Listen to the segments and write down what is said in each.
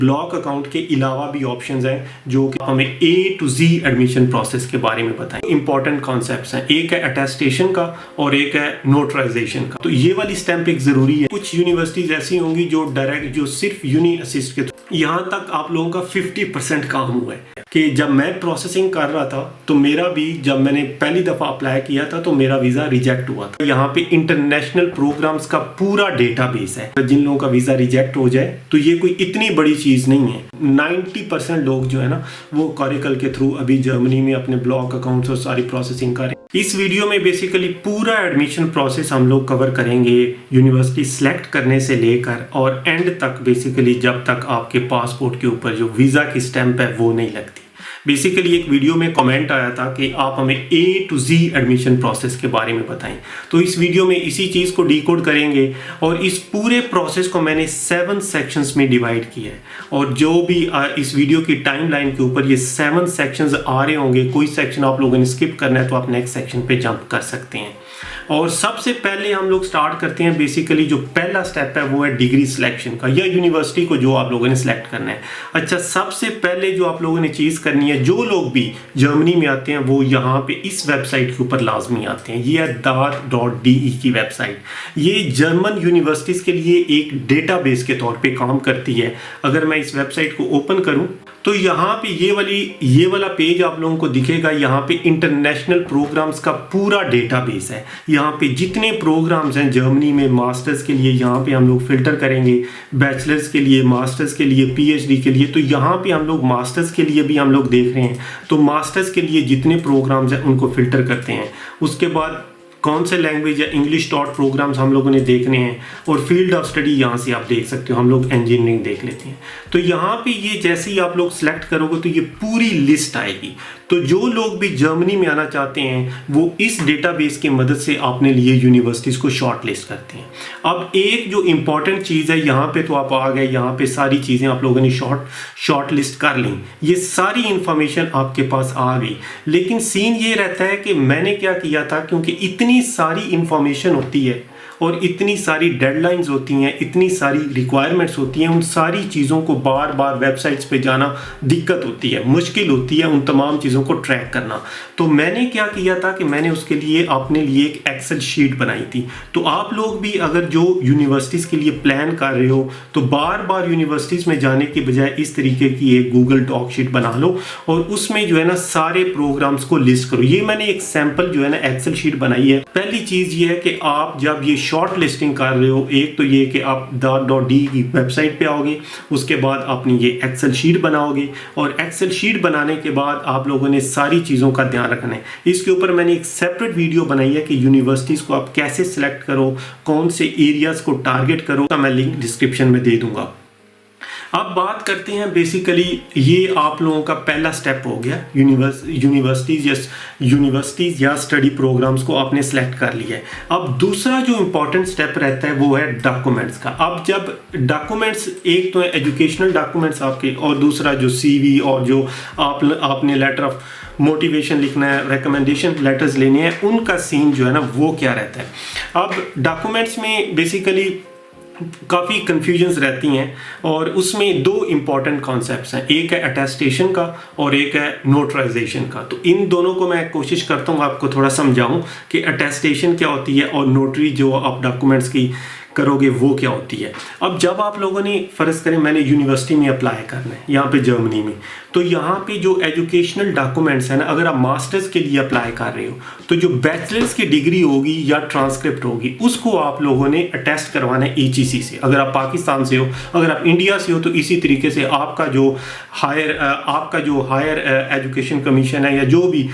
Block account के अलावा भी ऑप्शंस हैं जो कि हमें A to Z admission process के बारे में बताएं। इंपॉर्टेंट कॉन्सेप्ट्स हैं, एक है अटेस्टेशन का और एक है नोटराइजेशन का। तो ये वाली स्टैंप एक जरूरी है। कुछ यूनिवर्सिटीज ऐसी होंगी जो डायरेक्ट जो सिर्फ यूनि असिस्ट के यहाँ तक आप लोगों का 50% काम हुआ है कि जब मैं प्रोसेसिंग कर रहा था तो मेरा भी जब मैंने पहली दफ़ा अप्लाई किया था तो मेरा वीज़ा रिजेक्ट हुआ था। यहाँ पे इंटरनेशनल प्रोग्राम्स का पूरा डेटाबेस है। जिन लोगों का वीज़ा रिजेक्ट हो जाए तो ये कोई इतनी बड़ी चीज़ नहीं है। 90% लोग जो है ना वो कॉरिकल के थ्रू अभी जर्मनी में अपने ब्लॉक अकाउंट्स और सारी प्रोसेसिंग कर रहे हैं। इस वीडियो में बेसिकली पूरा एडमिशन प्रोसेस हम लोग कवर करेंगे, यूनिवर्सिटी सेलेक्ट करने से लेकर और एंड तक, बेसिकली जब तक आपके पासपोर्ट के ऊपर जो वीज़ा की स्टैंप है वो नहीं लगती। बेसिकली एक वीडियो में कमेंट आया था कि आप हमें A to Z admission process के बारे में बताएं, तो इस वीडियो में इसी चीज़ को डिकोड करेंगे और इस पूरे प्रोसेस को मैंने 7 सेक्शंस में डिवाइड किया है। और जो भी इस वीडियो की टाइमलाइन के ऊपर ये 7 सेक्शंस आ रहे होंगे, कोई सेक्शन आप लोगों ने स्किप करना है तो आप नेक्स्ट सेक्शन पे जंप कर सकते हैं। और सबसे पहले हम लोग स्टार्ट करते हैं, बेसिकली जो पहला स्टेप है वो है डिग्री सिलेक्शन का, या यूनिवर्सिटी को जो आप लोगों ने सिलेक्ट करना है। अच्छा, सबसे पहले जो आप लोगों ने चीज़ करनी है, जो लोग भी जर्मनी में आते हैं वो यहाँ पे इस वेबसाइट के ऊपर लाजमी आते हैं। ये है DAAT.de की वेबसाइट। ये जर्मन यूनिवर्सिटीज़ के लिए एक डेटाबेस के तौर पे काम करती है। अगर मैं इस वेबसाइट को ओपन करूँ तो यहाँ पे ये वाला पेज आप लोगों को दिखेगा। यहाँ पे इंटरनेशनल प्रोग्राम्स का पूरा डेटाबेस है। यहाँ पे जितने प्रोग्राम्स हैं जर्मनी में मास्टर्स के लिए, यहाँ पे हम लोग फिल्टर करेंगे, बैचलर्स के लिए, मास्टर्स के लिए, PhD के लिए। तो यहाँ पे हम लोग मास्टर्स के लिए भी हम लोग देख रहे हैं, तो मास्टर्स के लिए जितने प्रोग्राम्स हैं उनको फिल्टर करते हैं। उसके बाद कौन से लैंग्वेज या इंग्लिश डॉट प्रोग्राम्स हम लोगों ने देखने हैं, और फील्ड ऑफ स्टडी यहाँ से आप देख सकते हो। हम लोग इंजीनियरिंग देख लेते हैं। तो यहाँ पे ये जैसे ही आप लोग सेलेक्ट करोगे तो ये पूरी लिस्ट आएगी। तो जो लोग भी जर्मनी में आना चाहते हैं वो इस डेटाबेस की मदद से अपने लिए यूनिवर्सिटीज़ को शॉर्ट लिस्ट करते हैं। अब एक जो इम्पॉर्टेंट चीज़ है, यहाँ पे तो आप आ गए, यहाँ पे सारी चीज़ें आप लोगों ने शॉर्ट लिस्ट कर ली, ये सारी इंफॉर्मेशन आपके पास आ गई। लेकिन सीन ये रहता है कि मैंने क्या किया था, क्योंकि इतनी सारी इंफॉर्मेशन होती है और इतनी सारी डेडलाइंस होती हैं, इतनी सारी रिक्वायरमेंट्स होती हैं, उन सारी चीज़ों को बार बार वेबसाइट्स पे जाना दिक्कत होती है, मुश्किल होती है उन तमाम चीज़ों को ट्रैक करना। तो मैंने क्या किया था कि मैंने उसके लिए अपने लिए एक एक्सेल शीट बनाई थी। तो आप लोग भी अगर जो यूनिवर्सिटीज़ के लिए प्लान कर रहे हो तो बार बार यूनिवर्सिटीज़ में जाने की बजाय इस तरीके की एक गूगल डॉक शीट बना लो और उसमें जो है ना सारे प्रोग्राम्स को लिस्ट करो। ये मैंने एक सैम्पल जो है ना एक्सेल शीट बनाई है। पहली चीज़ ये है कि आप जब ये शॉर्ट लिस्टिंग कर रहे हो, एक तो ये कि आप DAAT.de की वेबसाइट पे आओगे, उसके बाद अपनी ये एक्सेल शीट बनाओगे, और एक्सेल शीट बनाने के बाद आप लोगों ने सारी चीज़ों का ध्यान रखना है। इसके ऊपर मैंने एक सेपरेट वीडियो बनाई है कि यूनिवर्सिटीज़ को आप कैसे सिलेक्ट करो, कौन से एरियाज़ को टारगेट करो, का मैं लिंक डिस्क्रिप्शन में दे दूंगा। अब बात करते हैं, बेसिकली ये आप लोगों का पहला स्टेप हो गया। यूनिवर्सिटीज़ या स्टडी प्रोग्राम्स को आपने सेलेक्ट कर लिया है। अब दूसरा जो इम्पोर्टेंट स्टेप रहता है वो है डॉक्यूमेंट्स का। अब जब डॉक्यूमेंट्स, एक तो है एजुकेशनल डॉक्यूमेंट्स आपके, और दूसरा जो CV और जो आपने लेटर ऑफ मोटिवेशन लिखना है, रिकमेंडेशन लेटर्स लेने हैं, उनका सीन जो है ना वो क्या रहता है। अब डॉक्यूमेंट्स में बेसिकली काफ़ी कन्फ्यूजन्स रहती हैं और उसमें 2 इम्पॉर्टेंट कॉन्सेप्ट्स हैं, एक है अटेस्टेशन का और एक है नोटराइजेशन का। तो इन दोनों को मैं कोशिश करता हूँ आपको थोड़ा समझाऊँ कि अटेस्टेशन क्या होती है और नोटरी जो आप डॉक्यूमेंट्स की करोगे वो क्या होती है। अब जब आप लोगों ने फ़र्ज़ करें मैंने यूनिवर्सिटी में अप्लाई करना है यहाँ पे जर्मनी में, तो यहाँ पे जो एजुकेशनल डॉक्यूमेंट्स है ना, अगर आप मास्टर्स के लिए अप्लाई कर रहे हो तो जो बैचलर्स की डिग्री होगी या ट्रांसक्रिप्ट होगी उसको आप लोगों ने अटेस्ट करवाना है HEC से। अगर आप पाकिस्तान से हो, अगर आप इंडिया से हो तो इसी तरीके से आपका जो हायर एजुकेशन कमीशन है या जो भी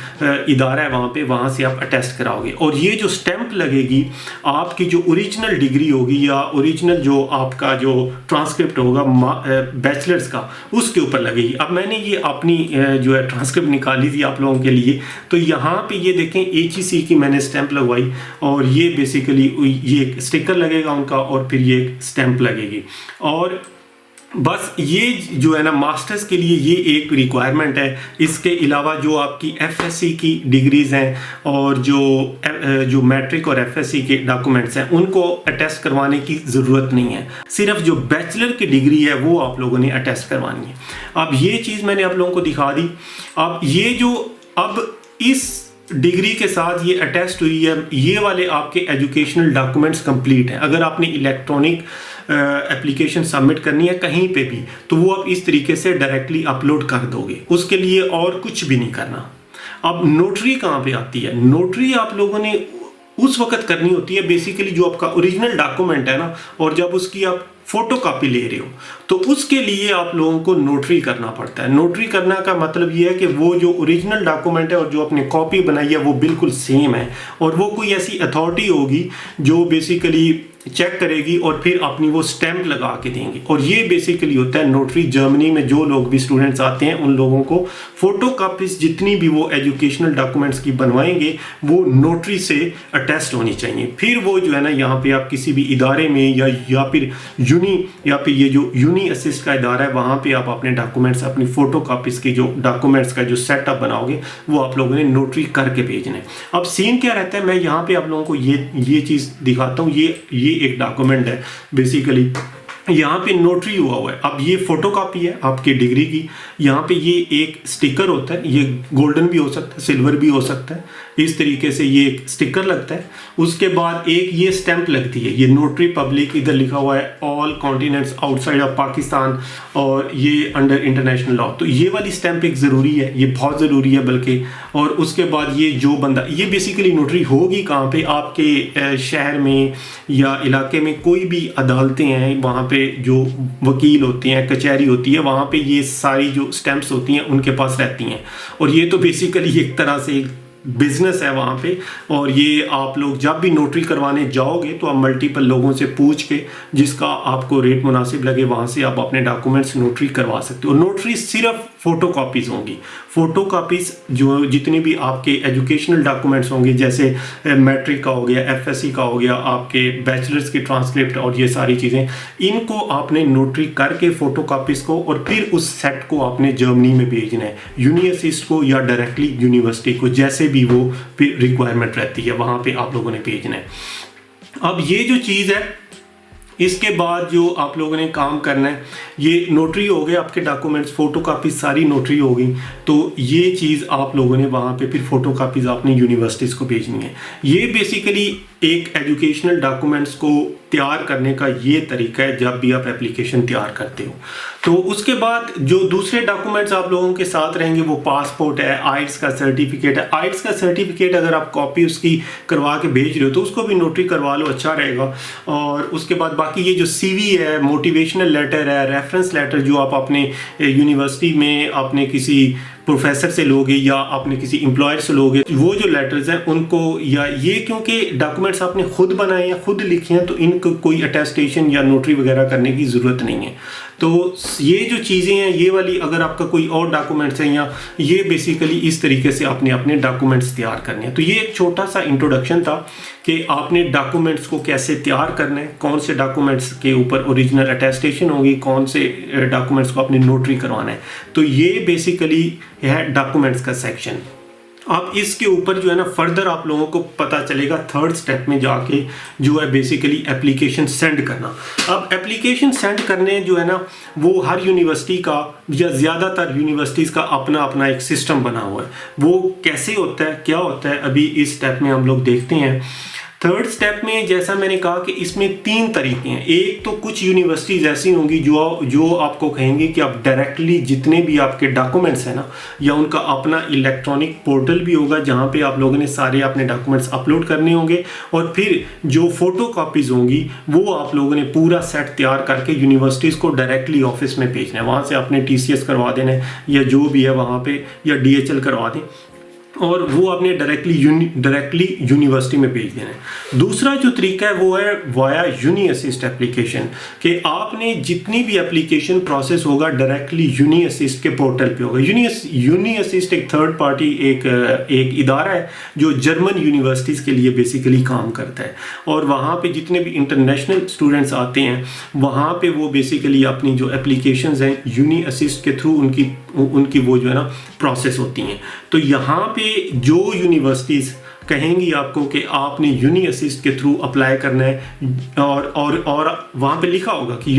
इदारा है वहाँ से आप अटेस्ट कराओगे। और ये जो स्टैंप लगेगी आपकी जो ओरिजिनल डिग्री होगी या ओरिजिनल जो आपका जो ट्रांसक्रिप्ट होगा बैचलर्स का, उसके ऊपर लगेगी। अब मैंने ये अपनी जो है ट्रांसक्रिप्ट निकाली थी आप लोगों के लिए, तो यहाँ पे ये देखें HEC की मैंने स्टैंप लगवाई, और ये बेसिकली ये स्टिकर लगेगा उनका और फिर ये स्टैंप लगेगी। और बस ये जो है ना मास्टर्स के लिए ये एक रिक्वायरमेंट है। इसके अलावा जो आपकी एफएससी की डिग्रीज़ हैं और जो मैट्रिक और एफएससी के डॉक्यूमेंट्स हैं उनको अटेस्ट करवाने की ज़रूरत नहीं है। सिर्फ जो बैचलर की डिग्री है वो आप लोगों ने अटेस्ट करवानी है। अब ये चीज़ मैंने आप लोगों को दिखा दी। अब ये जो अब इस डिग्री के साथ ये अटेस्ट हुई है, ये वाले आपके एजुकेशनल डॉक्यूमेंट्स कंप्लीट हैं। अगर आपने इलेक्ट्रॉनिक एप्लीकेशन सबमिट करनी है कहीं पे भी, तो वो आप इस तरीके से डायरेक्टली अपलोड कर दोगे, उसके लिए और कुछ भी नहीं करना। अब नोटरी कहाँ पे आती है? नोटरी आप लोगों ने उस वक्त करनी होती है बेसिकली जो आपका ओरिजिनल डॉक्यूमेंट है ना, और जब उसकी आप फोटो कॉपी ले रहे हो तो उसके लिए आप लोगों को नोटरी करना पड़ता है। नोटरी करना का मतलब ये है कि वो जो ओरिजिनल डॉक्यूमेंट है और जो आपने कॉपी बनाई है वो बिल्कुल सेम है, और वो कोई ऐसी अथॉरिटी होगी जो बेसिकली चेक करेगी और फिर अपनी वो स्टैंप लगा के देंगे। और ये बेसिकली होता है नोटरी। जर्मनी में जो लोग भी स्टूडेंट्स आते हैं उन लोगों को फोटो कॉपीज जितनी भी वो एजुकेशनल डॉक्यूमेंट्स की बनवाएंगे वो नोटरी से अटेस्ट होनी चाहिए। फिर वो जो है ना यहाँ पे आप किसी भी इदारे में या फिर ये जो यूनी असिस्ट का इदारा है वहाँ पे आप अपने डॉक्यूमेंट्स, अपनी फोटो कॉपीज के जो डॉक्यूमेंट्स का जो सेटअप बनाओगे वो आप लोगों ने नोटरी करके भेजना है। अब सीन क्या रहता है, मैं यहाँ पे आप लोगों को ये चीज़ दिखाता हूँ। ये एक डॉक्यूमेंट है बेसिकली, यहाँ पे नोटरी हुआ है। अब ये फोटो कॉपी है आपकी डिग्री की। यहाँ पे ये एक स्टिकर होता है, ये गोल्डन भी हो सकता है, सिल्वर भी हो सकता है। इस तरीके से ये एक स्टिकर लगता है। उसके बाद एक ये स्टैंप लगती है, ये नोटरी पब्लिक, इधर लिखा हुआ है all continents outside of Pakistan, और ये अंडर इंटरनेशनल लॉ। तो ये वाली स्टैंप एक ज़रूरी है, ये बहुत ज़रूरी है बल्कि। और उसके बाद ये जो बंदा, ये बेसिकली नोटरी होगी कहाँ पे? आपके शहर में या इलाके में कोई भी अदालतें हैं, वहाँ पे जो वकील होते हैं, कचहरी होती है, वहाँ पे ये सारी जो स्टैंप्स होती हैं उनके पास रहती हैं। और ये तो बेसिकली एक तरह से बिजनेस है वहाँ पे। और ये आप लोग जब भी नोटरी करवाने जाओगे तो आप मल्टीपल लोगों से पूछ के जिसका आपको रेट मुनासिब लगे वहाँ से आप अपने डॉक्यूमेंट्स नोटरी करवा सकते हो। नोटरी सिर्फ फ़ोटो कॉपीज़ होंगी। फ़ोटो कॉपीज़ जो जितने भी आपके एजुकेशनल डॉक्यूमेंट्स होंगे, जैसे मैट्रिक का हो गया, एफएससी का हो गया, आपके बैचलर्स की ट्रांसक्रिप्ट और ये सारी चीज़ें, इनको आपने नोटरी करके फ़ोटो कॉपीज़ को, और फिर उस सेट को आपने जर्मनी में भेजना है, यूनिवर्सिटी को या डायरेक्टली यूनिवर्सिटी को, जैसे भी वो फिर रिक्वायरमेंट रहती है वहाँ पे आप लोगों ने भेजना है। अब ये जो चीज़ है, इसके बाद जो आप लोगों ने काम करना है, ये नोटरी हो गए आपके डॉक्यूमेंट्स, फोटो कापी सारी नोटरी हो गई। तो ये चीज़ आप लोगों ने वहाँ पे फिर फोटो कापीज़ आपने यूनिवर्सिटीज़ को भेजनी है। ये बेसिकली एक एजुकेशनल डॉक्यूमेंट्स को तैयार करने का ये तरीका है जब भी आप एप्लीकेशन तैयार करते हो। तो उसके बाद जो दूसरे डॉक्यूमेंट्स आप लोगों के साथ रहेंगे वो पासपोर्ट है, आइट्स का सर्टिफिकेट है। आइट्स का सर्टिफिकेट अगर आप कॉपी उसकी करवा के भेज रहे हो तो उसको भी नोटरी करवा लो, अच्छा रहेगा। और उसके बाद बाकी ये जो सीवी है, मोटिवेशनल लेटर है, रेफरेंस लेटर जो आप अपने यूनिवर्सिटी में अपने किसी प्रोफेसर से लोगे या आपने किसी एम्प्लॉयर से लोगे, वो जो लेटर्स हैं उनको, या ये क्योंकि डॉक्यूमेंट्स आपने खुद बनाए हैं, खुद लिखे हैं, तो इनको कोई अटेस्टेशन या नोटरी वगैरह करने की ज़रूरत नहीं है। तो ये जो चीज़ें हैं, ये वाली अगर आपका कोई और डॉक्यूमेंट्स हैं, या ये बेसिकली इस तरीके से आपने अपने डॉक्यूमेंट्स तैयार करने हैं। तो ये एक छोटा सा इंट्रोडक्शन था कि आपने डॉक्यूमेंट्स को कैसे तैयार करना है, कौन से डॉक्यूमेंट्स के ऊपर ओरिजिनल अटेस्टेशन होगी, कौन से डॉक्यूमेंट्स को आपने नोटरी करवाना है। तो ये बेसिकली है डॉक्यूमेंट्स का सेक्शन। अब इसके ऊपर जो है ना फर्दर आप लोगों को पता चलेगा थर्ड स्टेप में जाके, जो है बेसिकली एप्लीकेशन सेंड करना। अब एप्लीकेशन सेंड करने जो है ना वो हर यूनिवर्सिटी का या ज़्यादातर यूनिवर्सिटीज़ का अपना अपना एक सिस्टम बना हुआ है। वो कैसे होता है, क्या होता है, अभी इस स्टेप में हम लोग देखते हैं। थर्ड स्टेप में जैसा मैंने कहा कि इसमें 3 तरीके हैं। एक तो कुछ यूनिवर्सिटीज़ ऐसी होंगी जो आपको कहेंगे कि आप डायरेक्टली जितने भी आपके डॉक्यूमेंट्स हैं ना, या उनका अपना इलेक्ट्रॉनिक पोर्टल भी होगा जहां पे आप लोगों ने सारे अपने डॉक्यूमेंट्स अपलोड करने होंगे, और फिर जो फोटो कॉपीज़ होंगी वो आप लोगों ने पूरा सेट तैयार करके यूनिवर्सिटीज़ को डायरेक्टली ऑफिस में भेजना है। वहाँ से आपने TCS करवा देना है या जो भी है वहाँ पर, या DHL करवा दें। और वो आपने डायरेक्टली यूनिवर्सिटी में भेज देना है। दूसरा जो तरीका है वो है वाया यूनी असिस्ट एप्लीकेशन, कि आपने जितनी भी एप्लीकेशन प्रोसेस होगा डायरेक्टली यूनी असिस्ट के पोर्टल पे होगा। यूनी असिस्ट एक थर्ड पार्टी एक इदारा है जो जर्मन यूनिवर्सिटीज़ के लिए बेसिकली काम करता है, और वहाँ पे जितने भी इंटरनेशनल स्टूडेंट्स आते हैं वहाँ पे वो बेसिकली अपनी जो एप्लीकेशंस हैं यूनी असिस्ट के थ्रू उनकी वो जो है ना प्रोसेस होती हैं। तो यहाँ पे जो यूनिवर्सिटीज़ कहेंगी आपको कि आपने यूनी असिस्ट के थ्रू अप्लाई करना है, और वहाँ पे लिखा होगा कि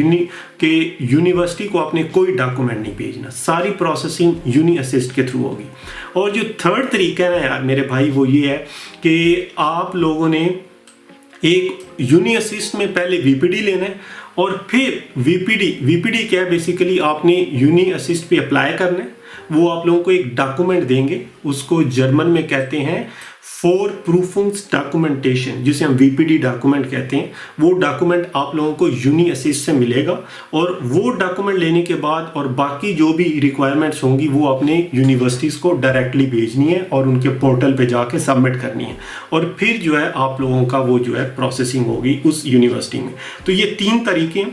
यूनिवर्सिटी को आपने कोई डॉक्यूमेंट नहीं भेजना, सारी प्रोसेसिंग यूनी असिस्ट के थ्रू होगी। और जो थर्ड तरीका है यार मेरे भाई वो ये है कि आप लोगों ने एक यूनी असिस्ट में पहले वीपीडी लेना है, और फिर वीपीडी क्या है, बेसिकली आपने यूनी असिस्ट पे अप्लाई करना है। वो आप लोगों को एक डॉक्यूमेंट देंगे, उसको जर्मन में कहते हैं फॉर प्रूफुंग्स डॉक्यूमेंटेशन, जिसे हम वीपीडी डॉक्यूमेंट कहते हैं। वो डॉक्यूमेंट आप लोगों को यूनी असिस्ट से मिलेगा, और वो डॉक्यूमेंट लेने के बाद और बाकी जो भी रिक्वायरमेंट्स होंगी वो अपने यूनिवर्सिटीज़ को डायरेक्टली भेजनी है और उनके पोर्टल पे जाके सबमिट करनी है, और फिर जो है आप लोगों का वो जो है प्रोसेसिंग होगी उस यूनिवर्सिटी में। तो ये 3 तरीके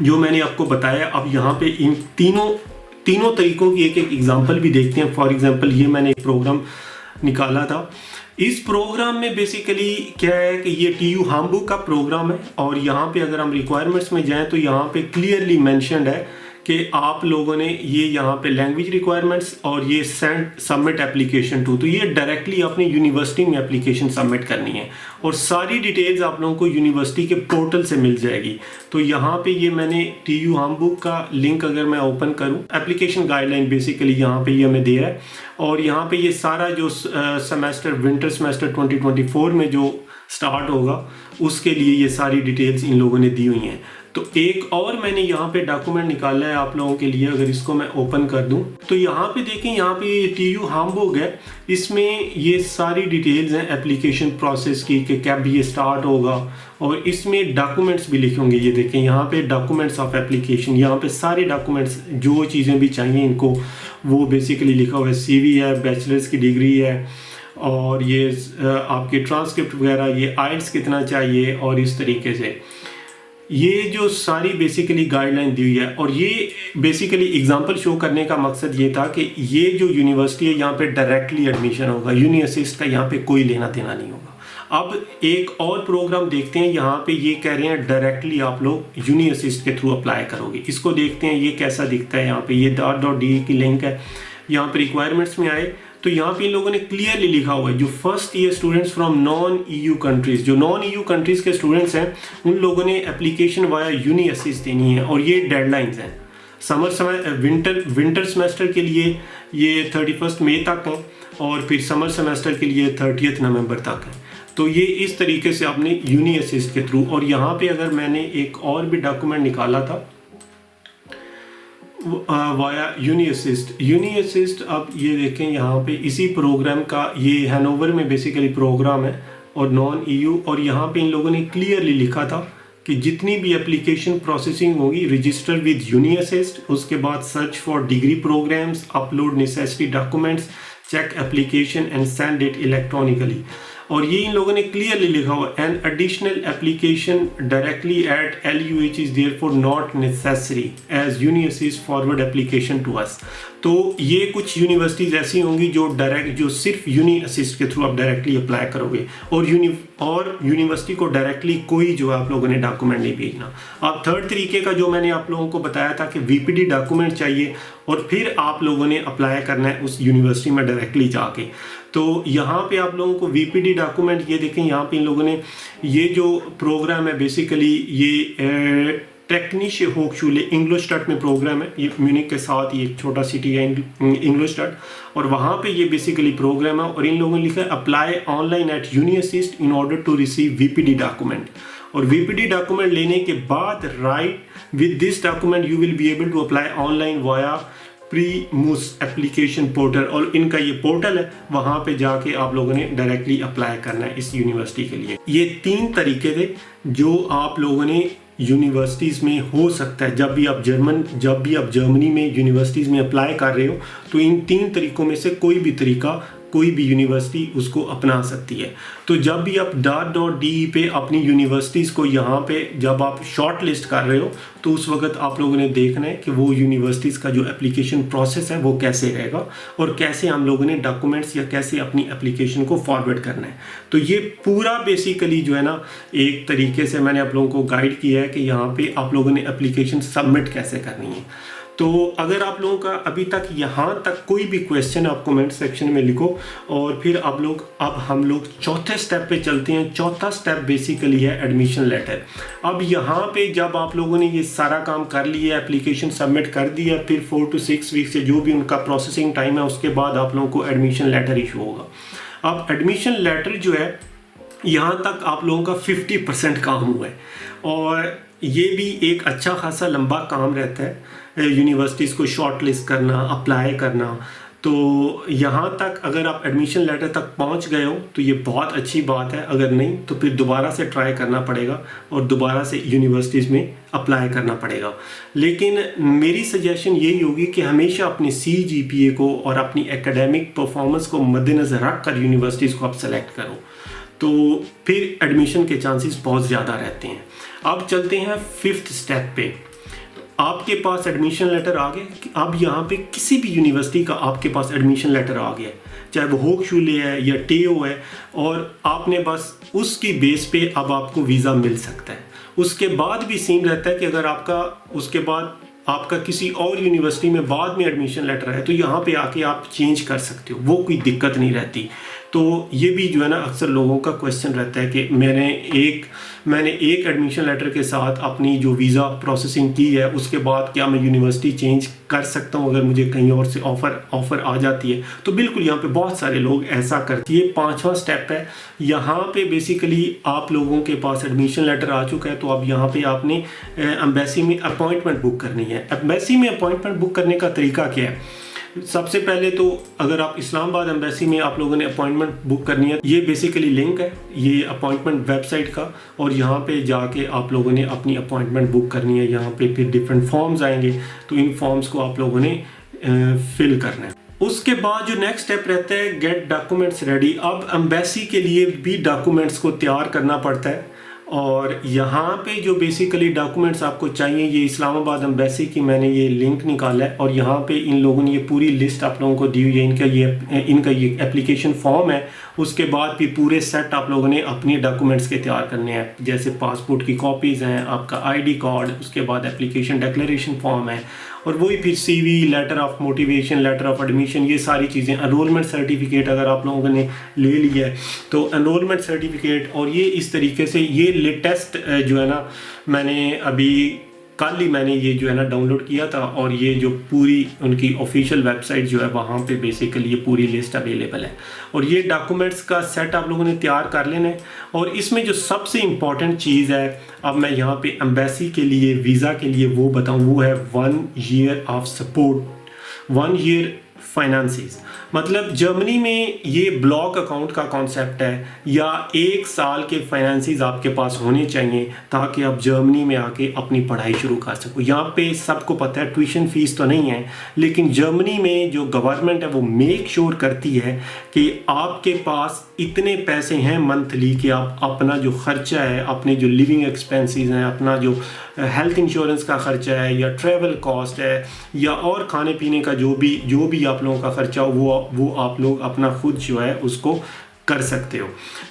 जो मैंने आपको बताया। अब यहाँ पे इन तीनों तरीकों की एक एग्जांपल भी देखते हैं। फॉर एग्जांपल ये मैंने एक प्रोग्राम निकाला था। इस प्रोग्राम में बेसिकली क्या है कि ये TU हाम्बुर्ग का प्रोग्राम है, और यहाँ पे अगर हम रिक्वायरमेंट्स में जाएं तो यहाँ पे क्लियरली मेंशन्ड है कि आप लोगों ने ये यहाँ पे लैंग्वेज रिक्वायरमेंट्स और ये सेंड सबमिट एप्लीकेशन टू, तो ये डायरेक्टली अपनी यूनिवर्सिटी में एप्लीकेशन सबमिट करनी है, और सारी डिटेल्स आप लोगों को यूनिवर्सिटी के पोर्टल से मिल जाएगी। तो यहाँ पे ये मैंने TU हाम्बुर्ग का लिंक अगर मैं ओपन करूँ, एप्लीकेशन गाइडलाइन बेसिकली यहाँ पे ये हमें दे रहा है, और यहाँ पे ये सारा जो सेमेस्टर विंटर सेमेस्टर 2024 में जो स्टार्ट होगा उसके लिए ये सारी डिटेल्स इन लोगों ने दी हुई हैं। तो एक और मैंने यहाँ पे डॉक्यूमेंट निकाला है आप लोगों के लिए, अगर इसको मैं ओपन कर दूं तो यहाँ पे देखें, यहाँ पे TU हाम्बुर्ग है, इसमें ये सारी डिटेल्स हैं एप्लीकेशन प्रोसेस की कि कब ये स्टार्ट होगा, और इसमें डॉक्यूमेंट्स भी लिखे होंगे। ये देखें यहाँ पे डॉक्यूमेंट्स ऑफ एप्लीकेशन, यहाँ पे सारे डॉक्यूमेंट्स जो चीज़ें भी चाहिए इनको वो बेसिकली लिखा हुआ है। CV है, बैचलर्स की डिग्री है, और ये आपके ट्रांसक्रिप्ट वगैरह, ये आइल्स कितना चाहिए, और इस तरीके से ये जो सारी बेसिकली गाइडलाइन दी हुई है। और ये बेसिकली एग्जांपल शो करने का मकसद ये था कि ये जो यूनिवर्सिटी है यहाँ पे डायरेक्टली एडमिशन होगा, यूनी असिस्ट का यहाँ पे कोई लेना देना नहीं होगा। अब एक और प्रोग्राम देखते हैं, यहाँ पे ये कह रहे हैं डायरेक्टली आप लोग यूनी असिस्ट के थ्रू अप्लाई करोगे। इसको देखते हैं ये कैसा दिखता है। यहाँ पे ये .de की लिंक है, यहाँ पे रिक्वायरमेंट्स में आए तो यहाँ पे इन लोगों ने क्लियरली लिखा हुआ है जो first year students from non EU countries, जो नॉन EU कंट्रीज के स्टूडेंट्स हैं उन लोगों ने एप्लीकेशन वाया यूनी असिस्ट देनी है, और ये डेडलाइंस हैं। विंटर सेमेस्टर के लिए ये 31 मई तक हैं, और फिर समर सेमेस्टर के लिए 30 नवंबर तक है। तो ये इस तरीके से आपने यूनी असिस्ट के थ्रू। और यहाँ पे अगर मैंने एक और भी डॉक्यूमेंट निकाला था वाया यूनी असिस्ट, अब ये देखें यहाँ पे इसी प्रोग्राम का, ये हैनोवर में बेसिकली प्रोग्राम है और नॉन EU, और यहाँ पे इन लोगों ने क्लियरली लिखा था कि जितनी भी एप्लीकेशन प्रोसेसिंग होगी रजिस्टर विद यूनी असिस्ट, उसके बाद search for degree programs, upload necessary documents, check application and send it electronically. और ये इन लोगों ने क्लियरली लिखा हुआ an additional application directly at LUH is therefore not necessary as uni assist forward application to us. तो ये कुछ यूनिवर्सिटीज़ ऐसी होंगी जो सिर्फ यूनी असिस्ट के थ्रू आप डायरेक्टली अप्लाई करोगे, और यूनिवर्सिटी को डायरेक्टली कोई जो आप लोगों ने डॉक्यूमेंट नहीं भेजना। अब थर्ड तरीके का जो मैंने आप लोगों को बताया था कि VPD डॉक्यूमेंट चाहिए और फिर आप लोगों ने अप्लाई करना है उस यूनिवर्सिटी में डायरेक्टली जाके। तो यहाँ पे आप लोगों को VPD डॉक्यूमेंट, ये देखें यहाँ पे इन लोगों ने ये जो प्रोग्राम है बेसिकली ये टेक्निश होकशूले इंग्लिशस्टाdt में प्रोग्राम है, ये म्यूनिक के साथ ये एक छोटा सिटी है इंग्लिशस्टाdt, और वहाँ पे ये बेसिकली प्रोग्राम है। और इन लोगों ने लिखा है apply online at uni assist in order to receive VPD document. और VPD डॉक्यूमेंट लेने के बाद right with this document you will be able to apply online via Primuss application portal, और इनका ये पोर्टल है, वहाँ पे जाके आप लोगों ने डायरेक्टली अप्लाई करना है इस यूनिवर्सिटी के लिए। ये 3 तरीके थे जो आप लोगों ने यूनिवर्सिटीज़ में हो सकता है जब भी आप जर्मनी में यूनिवर्सिटीज़ में अप्लाई कर रहे हो, तो इन 3 तरीकों में से कोई भी तरीका कोई भी यूनिवर्सिटी उसको अपना सकती है। तो जब भी आप .de पे अपनी यूनिवर्सिटीज़ को यहाँ पे जब आप शॉर्ट लिस्ट कर रहे हो तो उस वक्त आप लोगों ने देखना है कि वो यूनिवर्सिटीज़ का जो एप्लीकेशन प्रोसेस है वो कैसे रहेगा और कैसे हम लोगों ने डॉक्यूमेंट्स या कैसे अपनी एप्लीकेशन को फॉरवर्ड करना है। तो ये पूरा बेसिकली जो है ना एक तरीके से मैंने आप लोगों को गाइड किया है कि यहाँ पे आप लोगों ने एप्लीकेशन सबमिट कैसे करनी है। तो अगर आप लोगों का अभी तक यहाँ तक कोई भी क्वेश्चन आप कमेंट सेक्शन में लिखो और फिर अब हम लोग चौथे स्टेप पे चलते हैं। चौथा स्टेप बेसिकली है एडमिशन लेटर। अब यहाँ पे जब आप लोगों ने ये सारा काम कर लिया, एप्लीकेशन सबमिट कर दिया, फिर 4 to 6 वीक से जो भी उनका प्रोसेसिंग टाइम है उसके बाद आप लोगों को एडमिशन लेटर इशू होगा। अब एडमिशन लेटर जो है यहाँ तक आप लोगों का 50% काम हुआ है और ये भी एक अच्छा खासा लंबा काम रहता है यूनिवर्सिटीज़ को शॉर्ट लिस्ट करना, अप्लाई करना। तो यहाँ तक अगर आप एडमिशन लेटर तक पहुँच गए हो तो ये बहुत अच्छी बात है, अगर नहीं तो फिर दोबारा से ट्राई करना पड़ेगा और दोबारा से यूनिवर्सिटीज़ में अप्लाई करना पड़ेगा। लेकिन मेरी सजेशन यही होगी कि हमेशा अपने CGPA को और अपनी एकेडमिक परफॉर्मेंस को मद्देनज़र रख कर यूनिवर्सिटीज़ को आप सेलेक्ट करो, तो फिर एडमिशन के चांसेस बहुत ज़्यादा रहते हैं। अब चलते हैं 5th स्टेप पे। आपके पास एडमिशन लेटर आ गया। अब यहाँ पे किसी भी यूनिवर्सिटी का आपके पास एडमिशन लेटर आ गया, चाहे वो होक्सचुले है या टेओ है, और आपने बस उसकी बेस पे अब आपको वीज़ा मिल सकता है। उसके बाद भी सीन रहता है कि अगर उसके बाद आपका किसी और यूनिवर्सिटी में बाद में एडमिशन लेटर है तो यहाँ पे आके आप चेंज कर सकते हो, वो कोई दिक्कत नहीं रहती। तो ये भी जो है ना अक्सर लोगों का क्वेश्चन रहता है कि मैंने एक एडमिशन लेटर के साथ अपनी जो वीज़ा प्रोसेसिंग की है उसके बाद क्या मैं यूनिवर्सिटी चेंज कर सकता हूँ अगर मुझे कहीं और से ऑफ़र आ जाती है। तो बिल्कुल यहाँ पे बहुत सारे लोग ऐसा करते हैं। ये 5वां स्टेप है। यहाँ पे बेसिकली आप लोगों के पास एडमिशन लेटर आ चुका है तो अब यहाँ पे आपने एम्बेसी में अपॉइंटमेंट बुक करनी है। एम्बेसी में अपॉइंटमेंट बुक करने का तरीका क्या है? सबसे पहले तो अगर आप इस्लामाबाद एम्बेसी में आप लोगों ने अपॉइंटमेंट बुक करनी है, ये बेसिकली लिंक है ये अपॉइंटमेंट वेबसाइट का, और यहाँ पे जाके आप लोगों ने अपनी अपॉइंटमेंट बुक करनी है। यहाँ पे फिर डिफरेंट फॉर्म्स आएंगे तो इन फॉर्म्स को आप लोगों ने फिल करना है। उसके बाद जो नेक्स्ट स्टेप रहता है गेट डॉक्यूमेंट्स रेडी। अब एम्बेसी के लिए भी डॉक्यूमेंट्स को तैयार करना पड़ता है और यहाँ पे जो बेसिकली डॉक्यूमेंट्स आपको चाहिए, ये इस्लामाबाद एम्बेसी की मैंने ये लिंक निकाला है और यहाँ पे इन लोगों ने ये पूरी लिस्ट आप लोगों को दी हुई है। इनका ये एप्लीकेशन फॉर्म है। उसके बाद भी पूरे सेट आप लोगों ने अपने डॉक्यूमेंट्स के तैयार करने हैं, जैसे पासपोर्ट की कॉपीज़ हैं, आपका ID कार्ड, उसके बाद एप्लीकेशन डिक्लेरेशन फॉर्म है, और वही फिर CV, letter of motivation, letter of admission, ये सारी चीज़ें। एनरोलमेंट सर्टिफिकेट अगर आप लोगों ने ले लिया है तो एनरोलमेंट सर्टिफिकेट, और ये इस तरीके से ये लेटेस्ट जो है ना मैंने अभी कल ही मैंने ये जो है ना डाउनलोड किया था, और ये जो पूरी उनकी ऑफिशियल वेबसाइट जो है वहाँ पे बेसिकली ये पूरी लिस्ट अवेलेबल है। और ये डॉक्यूमेंट्स का सेट आप लोगों ने तैयार कर लेना है। और इसमें जो सबसे इम्पॉर्टेंट चीज़ है, अब मैं यहाँ पे एम्बेसी के लिए वीज़ा के लिए वो बताऊँ, वो है 1 year of support, 1 year finances. मतलब जर्मनी में ये ब्लॉक अकाउंट का कॉन्सेप्ट है, या 1 साल के फाइनेंसिस आपके पास होने चाहिए ताकि आप जर्मनी में आके अपनी पढ़ाई शुरू कर सको। यहाँ पे सबको पता है ट्यूशन फीस तो नहीं है, लेकिन जर्मनी में जो गवर्नमेंट है वो मेक श्योर करती है कि आपके पास इतने पैसे हैं मंथली कि आप अपना जो खर्चा है, अपने जो लिविंग एक्सपेंसेस हैं, अपना जो हेल्थ इंश्योरेंस का खर्चा है या ट्रैवल कॉस्ट है या और खाने पीने का जो भी आप लोगों का खर्चा हो वो आप लोग अपना खुद जो है उसको कर सकते हो।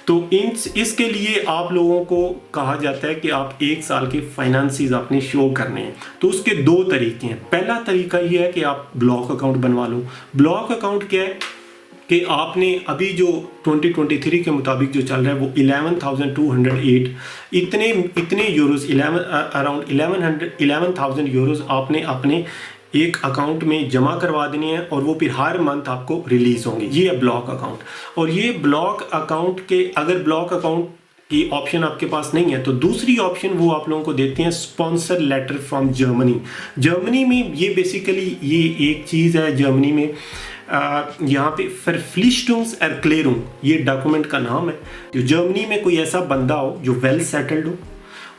तो इसके लिए आप लोगों को कहा जाता है कि आप 1 साल के फाइनेंसिस आपने शो करने हैं। तो उसके 2 तरीके हैं। पहला तरीका ये है कि आप ब्लॉक अकाउंट बनवा लो। ब्लॉक अकाउंट क्या है कि आपने अभी जो 2023 के मुताबिक जो चल रहा है वो 11,208 इतने यूरोस, अराउंड 11,000 यूरोस आपने अपने एक अकाउंट में जमा करवा देनी है, और वो फिर हर मंथ आपको रिलीज होंगे। ये है ब्लॉक अकाउंट। और ये ब्लॉक अकाउंट के अगर ब्लॉक अकाउंट की ऑप्शन आपके पास नहीं है तो दूसरी ऑप्शन वो आप लोगों को देते हैं sponsor letter from Germany. Germany में ये बेसिकली ये एक चीज़ है जर्मनी में, यहाँ पे Verpflichtungserklärung ये डॉक्यूमेंट का नाम है। जो जर्मनी में कोई ऐसा बंदा हो जो वेल सेटल्ड हो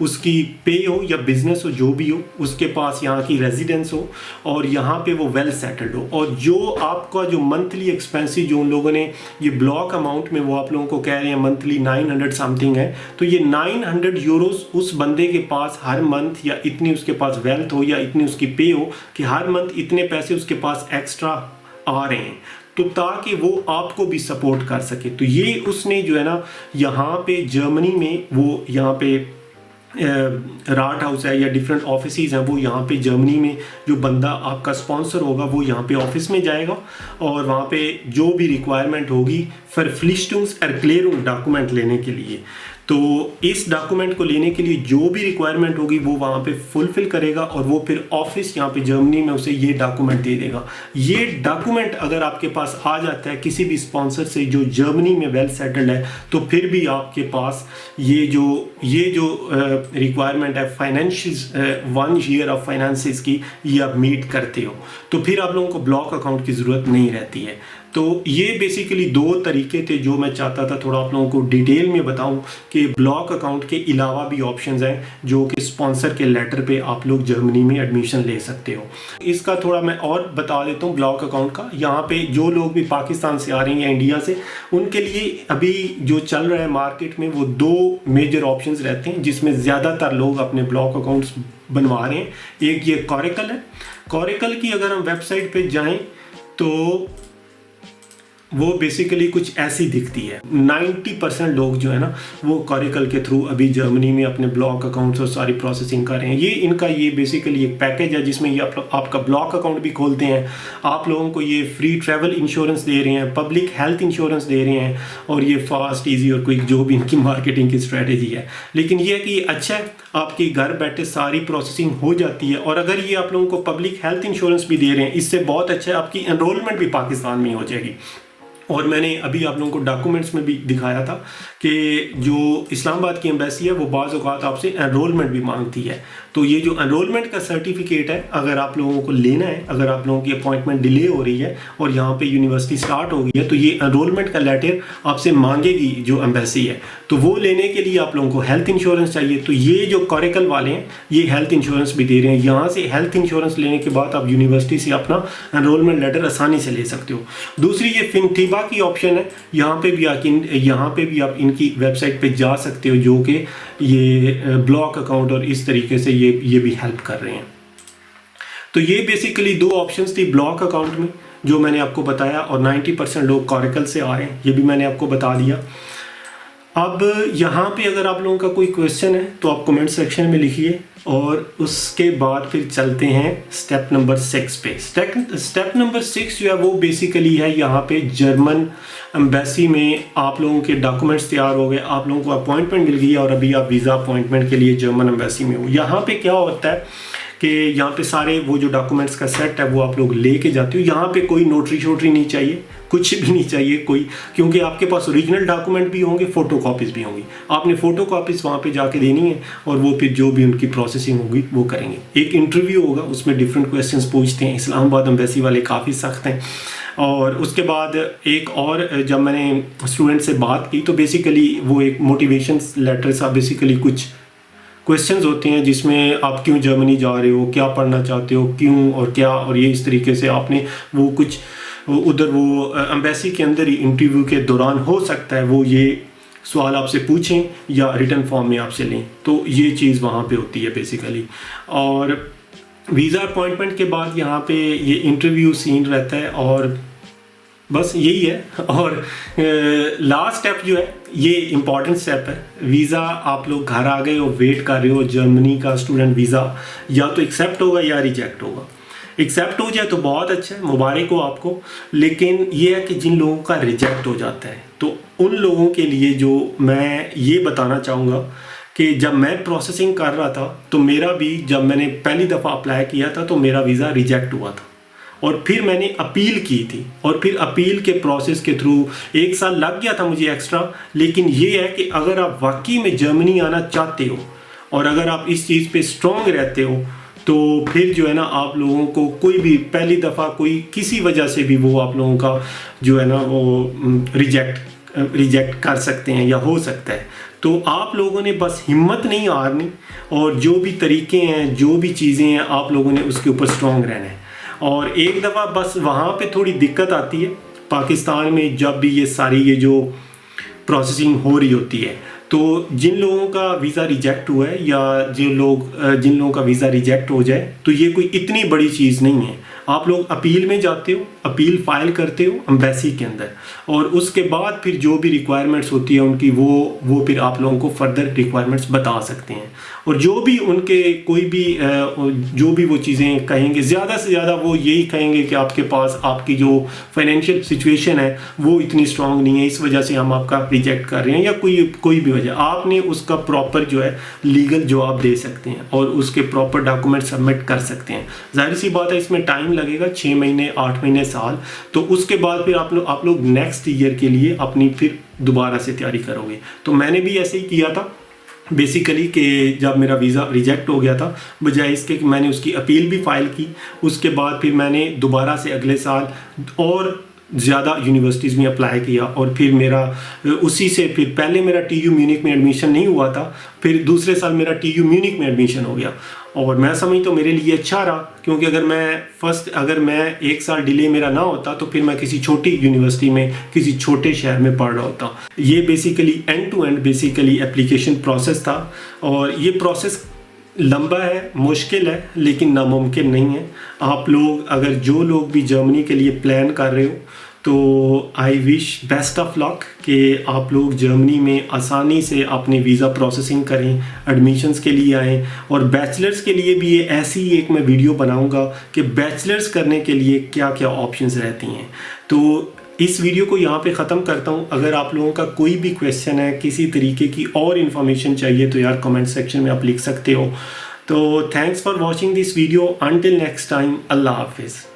उसकी पे हो या बिजनेस हो, जो भी हो, उसके पास यहाँ की रेजिडेंस हो और यहाँ पे वो वेल सेटल्ड हो, और जो आपका जो मंथली एक्सपेंसिव जो उन लोगों ने ये ब्लॉक अमाउंट में वो आप लोगों को कह रहे हैं मंथली 900 समथिंग है, तो ये 900 यूरोस उस बंदे के पास हर मंथ, या इतनी उसके पास वेल्थ हो या इतनी उसकी पे हो कि हर मंथ इतने पैसे उसके पास एक्स्ट्रा आ रहे हैं, तो ताकि वो आपको भी सपोर्ट कर सके। तो ये उसने जो है ना यहाँ पे जर्मनी में, वो यहाँ पे राट हाउस है या डिफरेंट ऑफिसेज हैं, वो यहाँ पे जर्मनी में जो बंदा आपका स्पॉन्सर होगा वो यहाँ पे ऑफिस में जाएगा और वहाँ पे जो भी रिक्वायरमेंट होगी Verpflichtungserklärung डॉक्यूमेंट लेने के लिए, तो इस डॉक्यूमेंट को लेने के लिए जो भी रिक्वायरमेंट होगी वो वहाँ पे फुलफिल करेगा और वो फिर ऑफिस यहाँ पे जर्मनी में उसे ये डॉक्यूमेंट दे देगा। ये डॉक्यूमेंट अगर आपके पास आ जाता है किसी भी स्पॉन्सर से जो जर्मनी में वेल सेटल्ड है, तो फिर भी आपके पास ये जो रिक्वायरमेंट है फाइनेंशियल 1 ईयर ऑफ फाइनेंसिस की, ये आप मीट करते हो, तो फिर आप लोगों को ब्लॉक अकाउंट की ज़रूरत नहीं रहती है। तो ये बेसिकली 2 तरीके थे जो मैं चाहता था थोड़ा आप लोगों को डिटेल में बताऊं कि ब्लॉक अकाउंट के अलावा भी ऑप्शंस हैं जो कि स्पॉन्सर के लेटर पे आप लोग जर्मनी में एडमिशन ले सकते हो। इसका थोड़ा मैं और बता देता हूँ ब्लॉक अकाउंट का। यहाँ पे जो लोग भी पाकिस्तान से आ रहे हैं या इंडिया से, उनके लिए अभी जो चल रहा है मार्केट में वो 2 मेजर ऑप्शंस रहते हैं जिसमें ज़्यादातर लोग अपने ब्लॉक अकाउंट्स बनवा रहे हैं। एक ये कॉरेकल है। कॉरेकल की अगर हम वेबसाइट पे जाएं तो वो बेसिकली कुछ ऐसी दिखती है। 90% लोग जो है ना वो कॉरेकल के थ्रू अभी जर्मनी में अपने ब्लॉक अकाउंट्स और सारी प्रोसेसिंग कर रहे हैं। ये इनका ये बेसिकली एक पैकेज है जिसमें ये आपका ब्लॉक अकाउंट भी खोलते हैं, आप लोगों को ये फ्री ट्रैवल इंश्योरेंस दे रहे हैं, पब्लिक हेल्थ इंश्योरेंस दे रहे हैं, और ये फास्ट ईजी और क्विक जो भी इनकी मार्केटिंग की स्ट्रेटेजी है। लेकिन ये है कि अच्छा है, आपकी घर बैठे सारी प्रोसेसिंग हो जाती है, और अगर ये आप लोगों को पब्लिक हेल्थ इंश्योरेंस भी दे रहे हैं, इससे बहुत अच्छा है, आपकी एनरोलमेंट भी पाकिस्तान में हो जाएगी। और मैंने अभी आप लोगों को डॉक्यूमेंट्स में भी दिखाया था कि जो इस्लामाबाद की एम्बेसी है वो बाज़ औक़ात आपसे एनरोलमेंट भी मांगती है। तो ये जो एनरोलमेंट का सर्टिफिकेट है अगर आप लोगों को लेना है, अगर आप लोगों की अपॉइंटमेंट डिले हो रही है और यहाँ पे यूनिवर्सिटी स्टार्ट हो गई है, तो ये एनरोलमेंट का लेटर आपसे मांगेगी जो एम्बेसी है। तो वो लेने के लिए आप लोगों को हेल्थ इंश्योरेंस चाहिए। तो ये जो कॉरेकल वाले हैं ये हेल्थ इंश्योरेंस भी दे रहे हैं। यहाँ से हेल्थ इंश्योरेंस लेने के बाद आप यूनिवर्सिटी से अपना एनरोलमेंट लेटर आसानी से ले सकते हो। दूसरी ये फिनटिबा की ऑप्शन है, यहाँ पे भी आप इनकी वेबसाइट पे जा सकते हो, जो कि ये ब्लॉक अकाउंट और इस तरीके से ये भी हेल्प कर रहे हैं। तो ये बेसिकली 2 ऑप्शंस थी ब्लॉक अकाउंट में जो मैंने आपको बताया, और 90% लोग कॉरेकल से आ रहे हैं, ये भी मैंने आपको बता दिया। अब यहाँ पे अगर आप लोगों का कोई क्वेश्चन है तो आप कमेंट सेक्शन में लिखिए, और उसके बाद फिर चलते हैं स्टेप नंबर 6 पे। स्टेप नंबर 6 जो है वो बेसिकली है यहाँ पे जर्मन एम्बेसी में आप लोगों के डॉक्यूमेंट्स तैयार हो गए, आप लोगों को अपॉइंटमेंट मिल गई और अभी आप वीज़ा अपॉइंटमेंट के लिए जर्मन एम्बेसी में हो। यहाँ पे क्या होता है कि यहाँ पे सारे वो जो डॉक्यूमेंट्स का सेट है वो आप लोग लेके जाते हो। यहाँ पे कोई नोटरी शोटरी नहीं चाहिए, कुछ भी नहीं चाहिए कोई, क्योंकि आपके पास ओरिजिनल डॉक्यूमेंट भी होंगे, फ़ोटो कॉपीज़ भी होंगी। आपने फ़ोटो कॉपीज़ वहाँ पे जाके देनी है और वो फिर जो भी उनकी प्रोसेसिंग होगी वो करेंगे। एक इंटरव्यू होगा, उसमें डिफरेंट क्वेश्चंस पूछते हैं। इस्लामाबाद एम्बेसी वाले काफ़ी सख्त हैं। और उसके बाद एक और जब मैंने स्टूडेंट से बात की तो बेसिकली वो एक मोटिवेशन लेटर सा, बेसिकली कुछ क्वेश्चंस होते हैं जिसमें आप क्यों जर्मनी जा रहे हो, क्या पढ़ना चाहते हो, क्यों और क्या, और ये इस तरीके से आपने वो कुछ उधर वो एम्बेसी के अंदर ही इंटरव्यू के दौरान हो सकता है वो ये सवाल आपसे पूछें या रिटर्न फॉर्म में आपसे लें। तो ये चीज़ वहाँ पे होती है बेसिकली। और वीज़ा अपॉइंटमेंट के बाद यहाँ पे ये इंटरव्यू सीन रहता है और बस यही है। और लास्ट स्टेप जो है ये इम्पॉर्टेंट स्टेप है। वीज़ा आप लोग घर आ गए हो, वेट कर रहे हो, जर्मनी का स्टूडेंट वीज़ा या तो एक्सेप्ट होगा या रिजेक्ट होगा। एक्सेप्ट हो जाए तो बहुत अच्छा है, मुबारक हो आपको। लेकिन ये है कि जिन लोगों का रिजेक्ट हो जाता है तो उन लोगों के लिए जो मैं ये बताना चाहूँगा कि जब मैं प्रोसेसिंग कर रहा था तो मेरा भी, जब मैंने पहली दफ़ा अप्लाई किया था तो मेरा वीज़ा रिजेक्ट हुआ था और फिर मैंने अपील की थी और फिर अपील के प्रोसेस के थ्रू 1 साल लग गया था मुझे एक्स्ट्रा। लेकिन ये है कि अगर आप वाकई में जर्मनी आना चाहते हो और अगर आप इस चीज़ पे स्ट्रॉन्ग रहते हो तो फिर जो है ना आप लोगों को कोई भी पहली दफ़ा कोई किसी वजह से भी वो आप लोगों का जो है ना वो रिजेक्ट कर सकते हैं या हो सकता है। तो आप लोगों ने बस हिम्मत नहीं हारनी, और जो भी तरीके हैं, जो भी चीज़ें हैं, आप लोगों ने उसके ऊपर स्ट्रॉन्ग रहना है। और एक दफ़ा बस वहाँ पे थोड़ी दिक्कत आती है पाकिस्तान में, जब भी ये सारी ये जो प्रोसेसिंग हो रही होती है, तो जिन लोगों का वीज़ा रिजेक्ट हुआ है या जिन लोगों का वीज़ा रिजेक्ट हो जाए, तो ये कोई इतनी बड़ी चीज़ नहीं है। आप लोग अपील में जाते हो, अपील फाइल करते हो एम्बेसी के अंदर, और उसके बाद फिर जो भी रिक्वायरमेंट्स होती है उनकी, वो फिर आप लोगों को फर्दर रिक्वायरमेंट्स बता सकते हैं। और जो भी उनके कोई भी जो भी वो चीज़ें कहेंगे, ज़्यादा से ज़्यादा वो यही कहेंगे कि आपके पास आपकी जो फाइनेंशियल सिचुएशन है वो इतनी स्ट्रांग नहीं है, इस वजह से हम आपका रिजेक्ट कर रहे हैं, या कोई भी वजह, आपने उसका प्रॉपर जो है लीगल जवाब दे सकते हैं और उसके प्रॉपर डॉक्यूमेंट सबमिट कर सकते हैं। जाहिर सी बात है इसमें टाइम लगेगा, 6 महीने, 8 महीने, साल। तो उसके बाद फिर आप लोग नेक्स्ट ईयर के लिए अपनी फिर दोबारा से तैयारी करोगे। तो मैंने भी ऐसे ही किया था बेसिकली, कि जब मेरा वीज़ा रिजेक्ट हो गया था, बजाय इसके कि मैंने उसकी अपील भी फाइल की, उसके बाद फिर मैंने दोबारा से अगले साल और ज़्यादा यूनिवर्सिटीज़ में अप्लाई किया, और फिर मेरा उसी से फिर पहले मेरा TU म्यूनिक में एडमिशन नहीं हुआ था, फिर दूसरे साल मेरा TU म्यूनिक में एडमिशन हो गया। और मैं समझ तो मेरे लिए अच्छा रहा, क्योंकि अगर मैं 1 साल डिले मेरा ना होता तो फिर मैं किसी छोटी यूनिवर्सिटी में किसी छोटे शहर में पढ़ रहा होता। ये basically end to end basically application process था, और ये प्रोसेस लंबा है, मुश्किल है, लेकिन नामुमकिन नहीं है। आप लोग अगर जो लोग भी जर्मनी के लिए प्लान कर रहे हो, तो I wish best of luck कि आप लोग जर्मनी में आसानी से अपने वीज़ा प्रोसेसिंग करें, एडमिशन्स के लिए आएँ। और बैचलर्स के लिए भी ये ऐसी ही एक मैं वीडियो बनाऊंगा कि बैचलर्स करने के लिए क्या क्या ऑप्शंस रहती हैं। तो इस वीडियो को यहाँ पे ख़त्म करता हूँ। अगर आप लोगों का कोई भी क्वेश्चन है, किसी तरीके की और इन्फॉर्मेशन चाहिए, तो यार कमेंट सेक्शन में आप लिख सकते हो। तो thanks for watching this video. Until next time, अल्लाह हाफिज़।